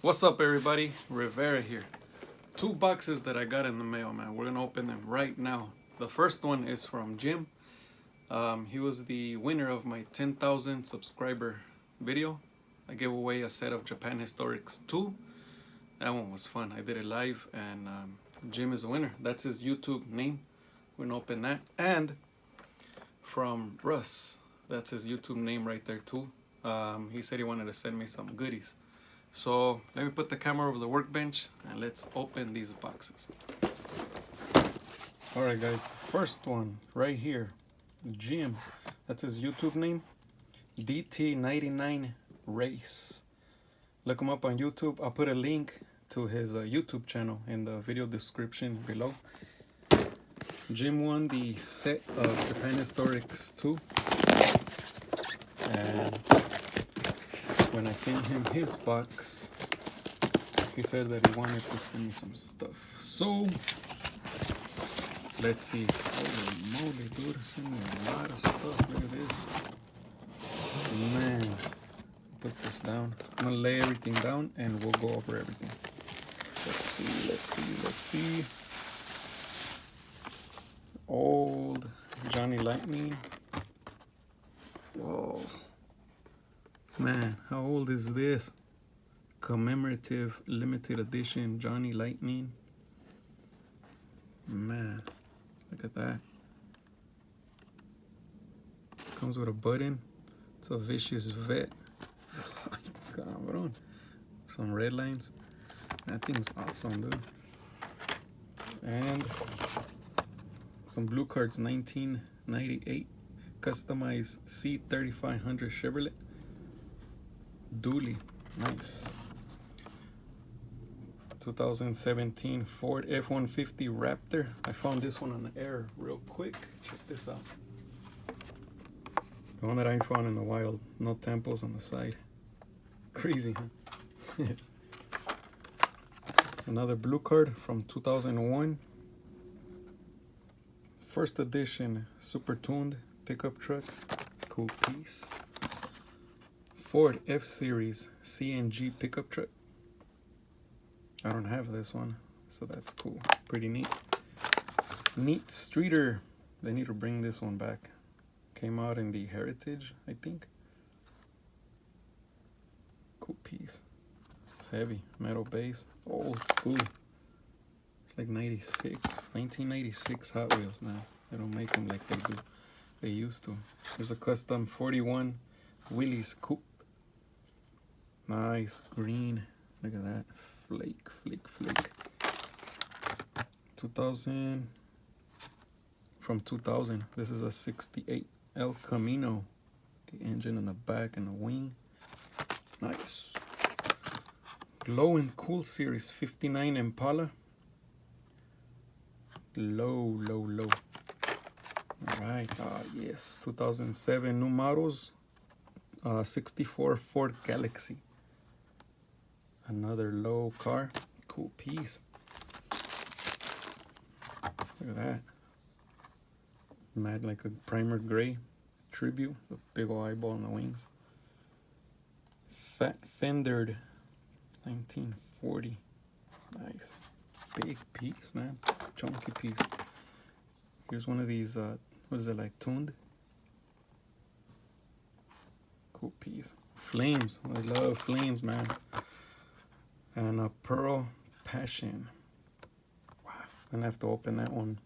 What's up, everybody? Rivera here. 2 boxes that I got in the mail, man. We're gonna open them right now. The first one is from Jim. He was the winner of my 10,000 subscriber video. I gave away a set of Japan Historics 2. That one was fun. I did it live, and Jim is the winner. That's his YouTube name. We're gonna open that. And from Russ, that's his YouTube name right there too. He said he wanted to send me some goodies. So let me put the camera over the workbench and let's open these boxes. Alright guys, the first one right here, Jim, that's his YouTube name, DT99race. Look him up on YouTube. I'll put a link to his YouTube channel in the video description below. Jim won the set of Japan Historics 2, and when I sent him his box, he said that he wanted to send me some stuff. So let's see. Holy moly, dude, send me a lot of stuff. Look at this, man. Put this down. I'm gonna lay everything down and we'll go over everything. Let's see. Old Johnny Lightning. Whoa. Man, how old is this? Commemorative limited edition Johnny Lightning. Man, look at that. Comes with a button. It's a vicious vet. Cabrón. Some red lines. That thing's awesome, dude. And some blue cards, 1998. Customized C3500 Chevrolet. Dually, nice. 2017 Ford F-150 Raptor. I found this one on the air real quick. Check this out. The one that I found in the wild. No temples on the side. Crazy, huh? Another blue card from 2001. First edition super tuned pickup truck. Cool piece. Ford F-Series CNG pickup truck. I don't have this one, so that's cool. Pretty neat. Neat Streeter. They need to bring this one back. Came out in the Heritage, I think. Cool piece. It's heavy. Metal base. Old school. It's like 1996 Hot Wheels now. They don't make them like they used to. There's a custom 41 Willys Coupe. Nice green. Look at that. Flake. 2000. From 2000. This is a 68 El Camino. The engine in the back and the wing. Nice. Glow and Cool Series 59 Impala. Low. Alright. Yes. 2007 new models. 64 Ford Galaxy. Another low car. Cool piece. Look at that. Mad like a primer gray tribute. The big old eyeball on the wings. Fat Fendered 1940. Nice. Big piece, man. Chunky piece. Here's one of these, what is it, like tuned? Cool piece. Flames. I love flames, man. And a Pearl Passion. Wow. I'm gonna have to open that one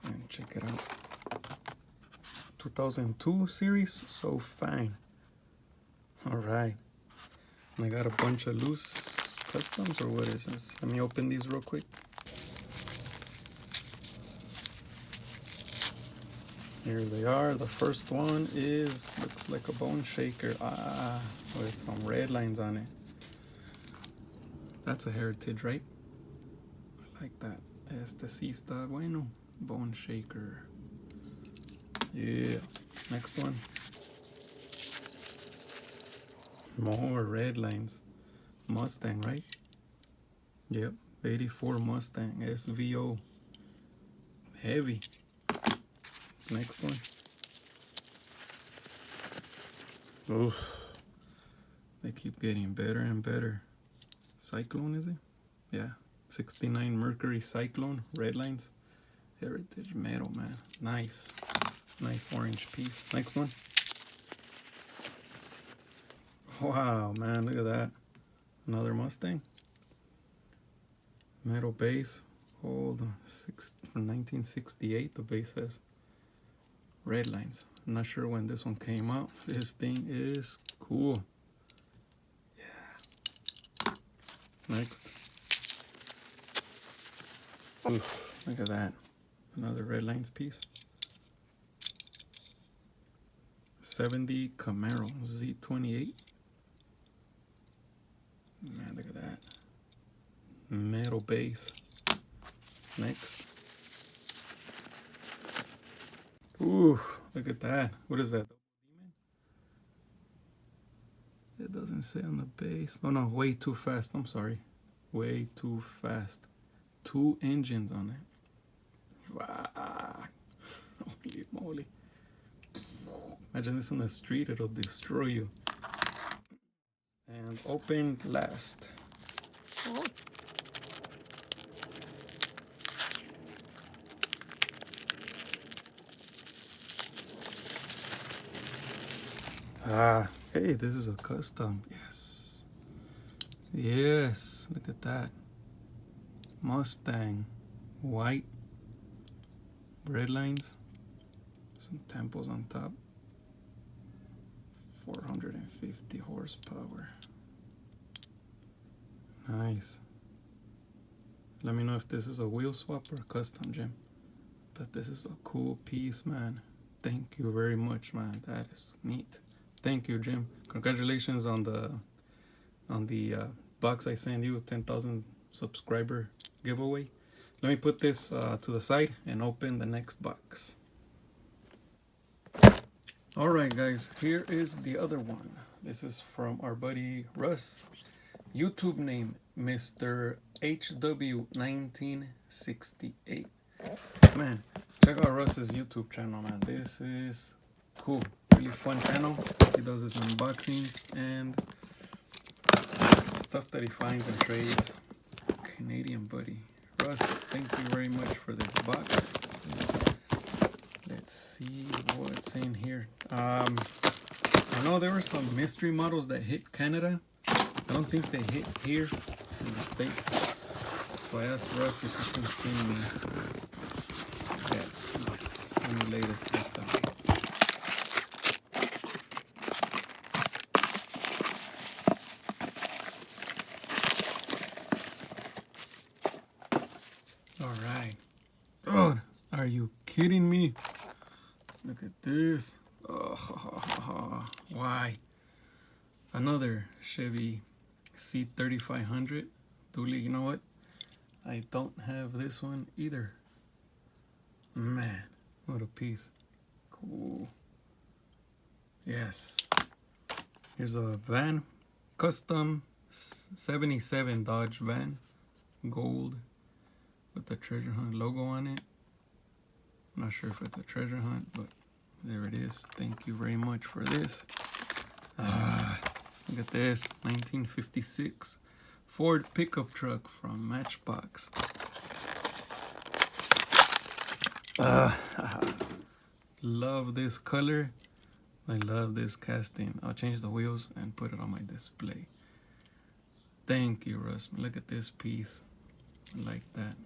and check it out. 2002 series. So fine. Alright. I got a bunch of loose customs, or what is this? Let me open these real quick. Here they are. The first one is, looks like a bone shaker. With some red lines on it. That's a Heritage, right? I like that. Este está bueno. Bone shaker. Yeah. Next one. More red lines. Mustang, right? Yep. 84 Mustang. SVO. Heavy. Next one. Oof. They keep getting better and better. Cyclone, is it? Yeah, 69 Mercury Cyclone, red lines. Heritage metal, man. Nice. Nice orange piece. Next one. Wow, man, look at that. Another Mustang. Metal base. Hold on. From 1968, the base says. Red lines. I'm not sure when this one came out. This thing is cool. Yeah. Next. Oof, look at that. Another red lines piece. 70 Camaro Z28. Man, look at that. Metal base. Next. Oof, look at that. What is that? It doesn't say on the base. Oh no, way too fast. I'm sorry. Way too fast. 2 engines on it. Wow. Holy moly. Imagine this on the street, it'll destroy you. And open last. Oh. Ah, hey, this is a custom. Yes. Yes, look at that. Mustang. White. Red lines. Some temples on top. 450 horsepower. Nice. Let me know if this is a wheel swap or a custom, Jim. But this is a cool piece, man. Thank you very much, man. That is neat. Thank you, Jim. Congratulations on the box I sent you, 10,000 subscriber giveaway. Let me put this to the side and open the next box. All right, guys, here is the other one. This is from our buddy Russ. YouTube name, MrHW1968. Man, check out Russ's YouTube channel, man. This is cool. Really fun channel. He does his unboxings and stuff that he finds and trades. Canadian buddy. Russ, thank you very much for this box. Let's see what's in here. I know there were some mystery models that hit Canada. I don't think they hit here in the States. So I asked Russ if he can send me any latest stuff down. All right. Dude, are you kidding me? Look at this. Oh, why? Another Chevy C3500. Dually, you know what? I don't have this one either. Man, what a piece. Cool. Yes. Here's a van. Custom 77 Dodge van. Gold. With the treasure hunt logo on it. I'm not sure if it's a treasure hunt, but there it is. Thank you very much for this. Look at this. 1956 Ford pickup truck from Matchbox. Love this color. I love this casting. I'll change the wheels and put it on my display. Thank you, Russ. Look at this piece. I like that.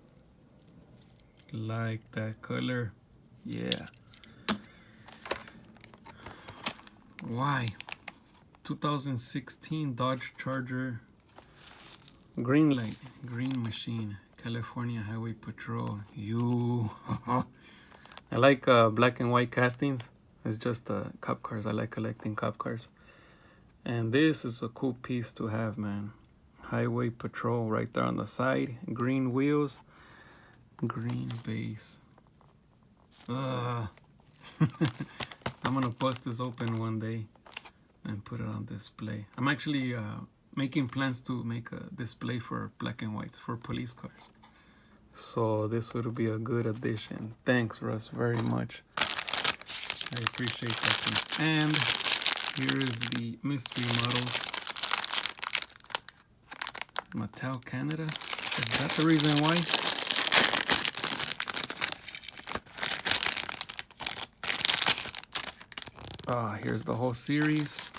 Like that color. Yeah. Why? 2016 Dodge Charger. Green light. Green machine. California Highway Patrol. I like black and white castings. It's just cop cars. I like collecting cop cars. And this is a cool piece to have, man. Highway Patrol right there on the side. Green wheels. Green base. I'm gonna bust this open one day and put it on display. I'm actually making plans to make a display for black and whites for police cars. So this would be a good addition. Thanks, Russ, very much. I appreciate that piece. And here is the mystery models. Mattel Canada. Is that the reason why? Here's the whole series.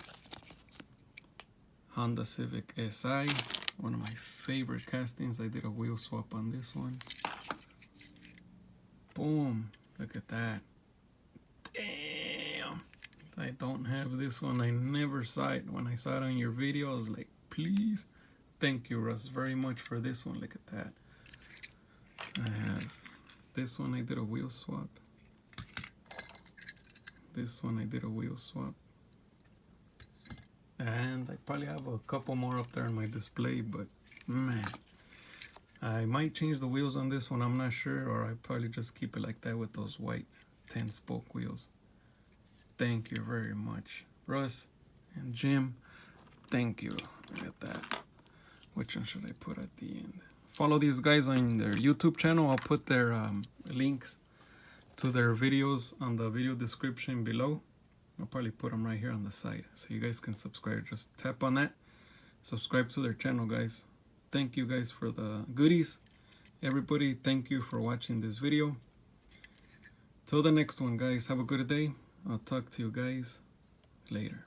Honda Civic SI, one of my favorite castings. I did a wheel swap on this one. Boom, look at that. Damn, I don't have this one. I never saw it. When I saw it on your video, I was like, please. Thank you, Russ, very much for this one. Look at that. I have this one. I did a wheel swap. This one I did a wheel swap. And I probably have a couple more up there on my display, but man, I might change the wheels on this one. I'm not sure, or I probably just keep it like that with those white 10-spoke wheels. Thank you very much, Russ and Jim. Thank you. Look at that. Which one should I put at the end? Follow these guys on their YouTube channel. I'll put their links to their videos on the video description below. I'll probably put them right here on the side so you guys can subscribe. Just tap on that. Subscribe to their channel, guys. Thank you guys for the goodies. Everybody, thank you for watching this video. Till the next one, guys. Have a good day. I'll talk to you guys later.